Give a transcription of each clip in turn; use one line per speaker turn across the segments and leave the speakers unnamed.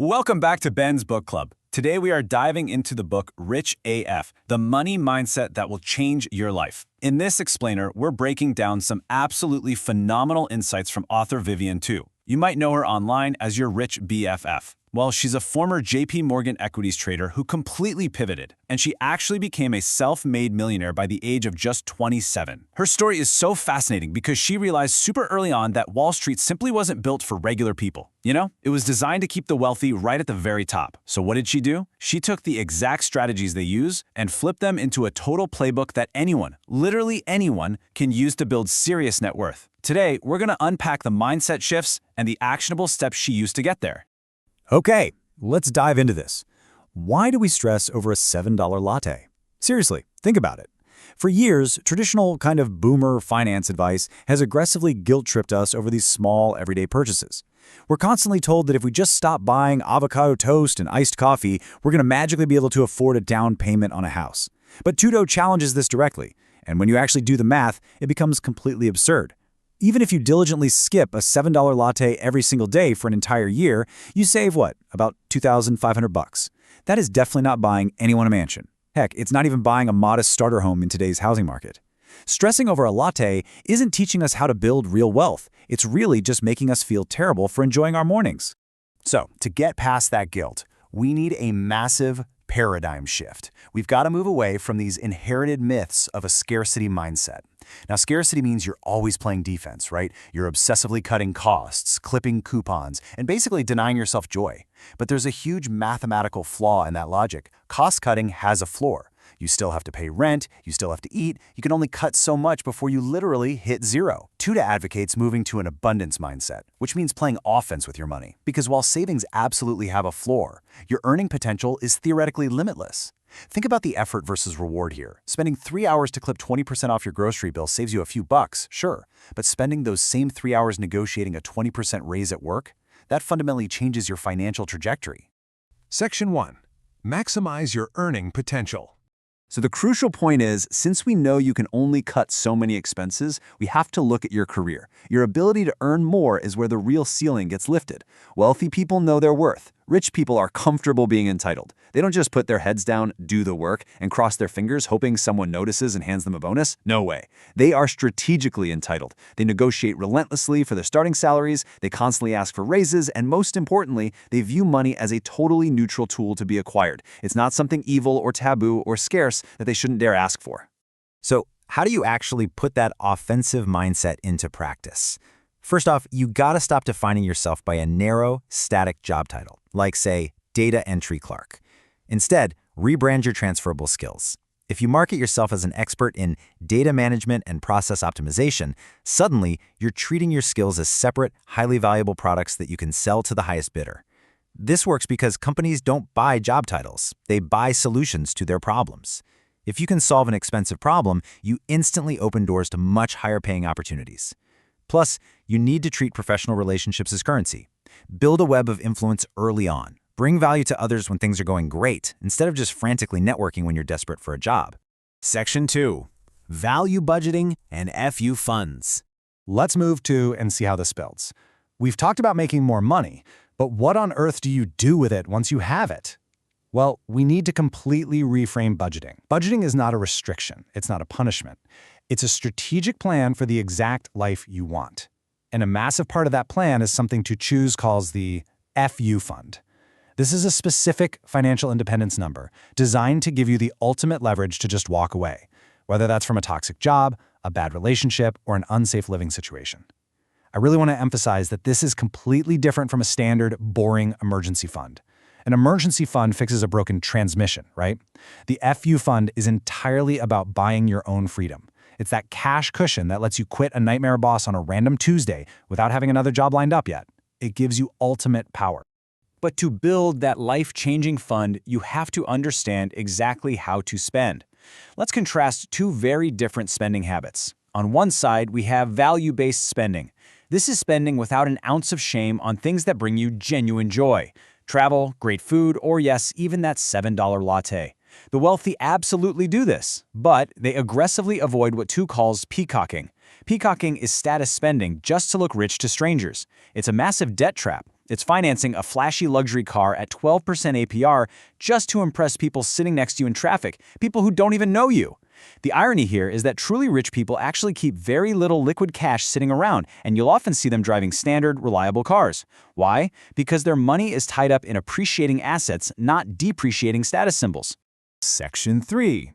Welcome back to Ben's Book Club. Today we are diving into the book Rich AF, The Money Mindset That Will Change Your Life. In this explainer, we're breaking down some absolutely phenomenal insights from author Vivian Tu. You might know her online as your Rich BFF. Well, she's a former JP Morgan equities trader who completely pivoted, and she actually became a self-made millionaire by the age of just 27. Her story is so fascinating because she realized super early on that Wall Street simply wasn't built for regular people. You know, it was designed to keep the wealthy right at the very top. So what did she do? She took the exact strategies they use and flipped them into a total playbook that anyone, literally anyone, can use to build serious net worth. Today, we're going to unpack the mindset shifts and the actionable steps she used to get there.
Okay, let's dive into this. Why do we stress over a $7 latte? Seriously, think about it. For years, traditional kind of boomer finance advice has aggressively guilt-tripped us over these small, everyday purchases. We're constantly told that if we just stop buying avocado toast and iced coffee, we're going to magically be able to afford a down payment on a house. But Tudo challenges this directly, and when you actually do the math, it becomes completely absurd. Even if you diligently skip a $7 latte every single day for an entire year, you save what? About $2,500. That is definitely not buying anyone a mansion. Heck, it's not even buying a modest starter home in today's housing market. Stressing over a latte isn't teaching us how to build real wealth. It's really just making us feel terrible for enjoying our mornings.
So, to get past that guilt, we need a massive paradigm shift. We've got to move away from these inherited myths of a scarcity mindset. Now, scarcity means you're always playing defense, right? You're obsessively cutting costs, clipping coupons, and basically denying yourself joy. But there's a huge mathematical flaw in that logic. Cost cutting has a floor. You still have to pay rent, you still have to eat, you can only cut so much before you literally hit zero. Tuda advocates moving to an abundance mindset, which means playing offense with your money. Because while savings absolutely have a floor, your earning potential is theoretically limitless. Think about the effort versus reward here. Spending 3 hours to clip 20% off your grocery bill saves you a few bucks, sure, but spending those same 3 hours negotiating a 20% raise at work, that fundamentally changes your financial trajectory.
Section 1. Maximize your earning potential.
So the crucial point is, since we know you can only cut so many expenses, we have to look at your career. Your ability to earn more is where the real ceiling gets lifted. Wealthy people know their worth. Rich people are comfortable being entitled. They don't just put their heads down, do the work, and cross their fingers hoping someone notices and hands them a bonus. No way. They are strategically entitled. They negotiate relentlessly for their starting salaries, they constantly ask for raises, and most importantly, they view money as a totally neutral tool to be acquired. It's not something evil or taboo or scarce that they shouldn't dare ask for.
So, how do you actually put that offensive mindset into practice? First off, you gotta stop defining yourself by a narrow, static job title, like, say, data entry clerk. Instead, rebrand your transferable skills. If you market yourself as an expert in data management and process optimization, suddenly you're treating your skills as separate, highly valuable products that you can sell to the highest bidder. This works because companies don't buy job titles, they buy solutions to their problems. If you can solve an expensive problem, you instantly open doors to much higher paying opportunities. Plus, you need to treat professional relationships as currency. Build a web of influence early on. Bring value to others when things are going great, instead of just frantically networking when you're desperate for a job.
Section 2. Value budgeting and FU funds.
Let's move to and see how this builds. We've talked about making more money, but what on earth do you do with it once you have it? Well, we need to completely reframe budgeting. Budgeting is not a restriction. It's not a punishment. It's a strategic plan for the exact life you want. And a massive part of that plan is something To Choose calls the FU fund. This is a specific financial independence number designed to give you the ultimate leverage to just walk away, whether that's from a toxic job, a bad relationship, or an unsafe living situation. I really want to emphasize that this is completely different from a standard, boring emergency fund. An emergency fund fixes a broken transmission, right? The FU fund is entirely about buying your own freedom. It's that cash cushion that lets you quit a nightmare boss on a random Tuesday without having another job lined up yet. It gives you ultimate power.
But to build that life-changing fund, you have to understand exactly how to spend. Let's contrast two very different spending habits. On one side, we have value-based spending. This is spending without an ounce of shame on things that bring you genuine joy. Travel, great food, or yes, even that $7 latte. The wealthy absolutely do this, but they aggressively avoid what Tu calls peacocking. Peacocking is status spending just to look rich to strangers. It's a massive debt trap.
It's financing a flashy luxury car at 12% APR just to impress people sitting next to you in traffic, people who don't even know you. The irony here is that truly rich people actually keep very little liquid cash sitting around, and you'll often see them driving standard, reliable cars. Why? Because their money is tied up in appreciating assets, not depreciating status symbols.
Section 3.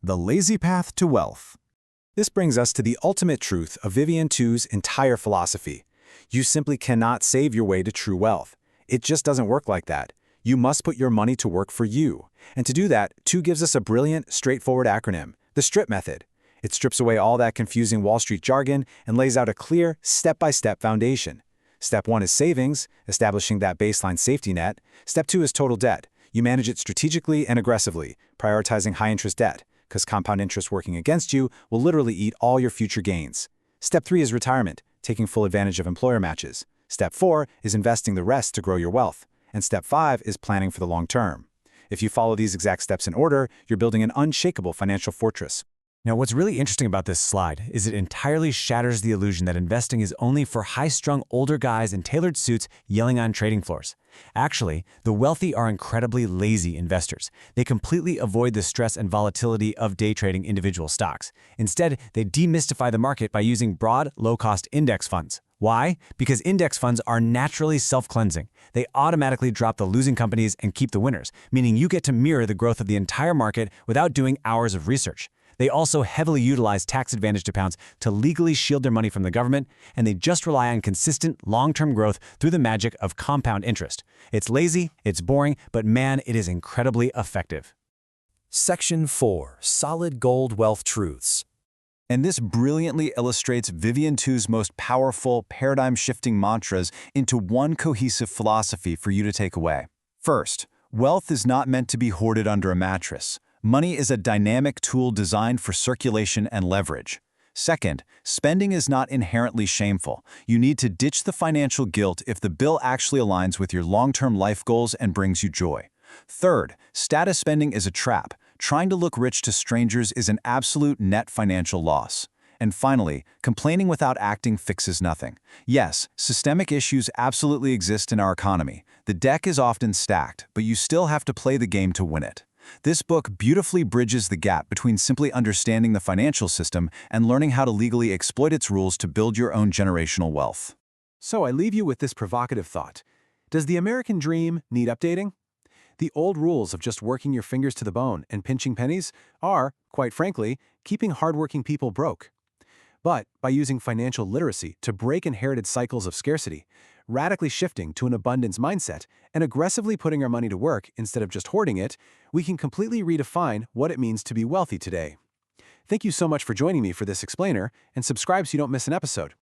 The lazy path to wealth.
This brings us to the ultimate truth of Vivian Tu's entire philosophy. You simply cannot save your way to true wealth. It just doesn't work like that. You must put your money to work for you. And to do that, Tu gives us a brilliant, straightforward acronym, the STRIP method. It strips away all that confusing Wall Street jargon and lays out a clear, step-by-step foundation. Step 1 is savings, establishing that baseline safety net. Step 2 is total debt. You manage it strategically and aggressively, prioritizing high-interest debt, because compound interest working against you will literally eat all your future gains. Step 3 is retirement, taking full advantage of employer matches. Step 4 is investing the rest to grow your wealth. And Step 5 is planning for the long term. If you follow these exact steps in order, you're building an unshakable financial fortress.
Now, what's really interesting about this slide is it entirely shatters the illusion that investing is only for high-strung older guys in tailored suits yelling on trading floors. Actually, the wealthy are incredibly lazy investors. They completely avoid the stress and volatility of day trading individual stocks. Instead, they demystify the market by using broad, low-cost index funds. Why? Because index funds are naturally self-cleansing. They automatically drop the losing companies and keep the winners, meaning you get to mirror the growth of the entire market without doing hours of research. They also heavily utilize tax-advantaged accounts to legally shield their money from the government, and they just rely on consistent, long-term growth through the magic of compound interest. It's lazy, it's boring, but man, it is incredibly effective.
Section 4. Solid Gold Wealth Truths.
And this brilliantly illustrates Vivian Tu's most powerful, paradigm-shifting mantras into one cohesive philosophy for you to take away. First, wealth is not meant to be hoarded under a mattress. Money is a dynamic tool designed for circulation and leverage. Second, spending is not inherently shameful. You need to ditch the financial guilt if the bill actually aligns with your long-term life goals and brings you joy. Third, status spending is a trap. Trying to look rich to strangers is an absolute net financial loss. And finally, complaining without acting fixes nothing. Yes, systemic issues absolutely exist in our economy. The deck is often stacked, but you still have to play the game to win it. This book beautifully bridges the gap between simply understanding the financial system and learning how to legally exploit its rules to build your own generational wealth.
So I leave you with this provocative thought. Does the American dream need updating? The old rules of just working your fingers to the bone and pinching pennies are, quite frankly, keeping hardworking people broke. But by using financial literacy to break inherited cycles of scarcity, radically shifting to an abundance mindset, and aggressively putting our money to work instead of just hoarding it, we can completely redefine what it means to be wealthy today. Thank you so much for joining me for this explainer, and subscribe so you don't miss an episode.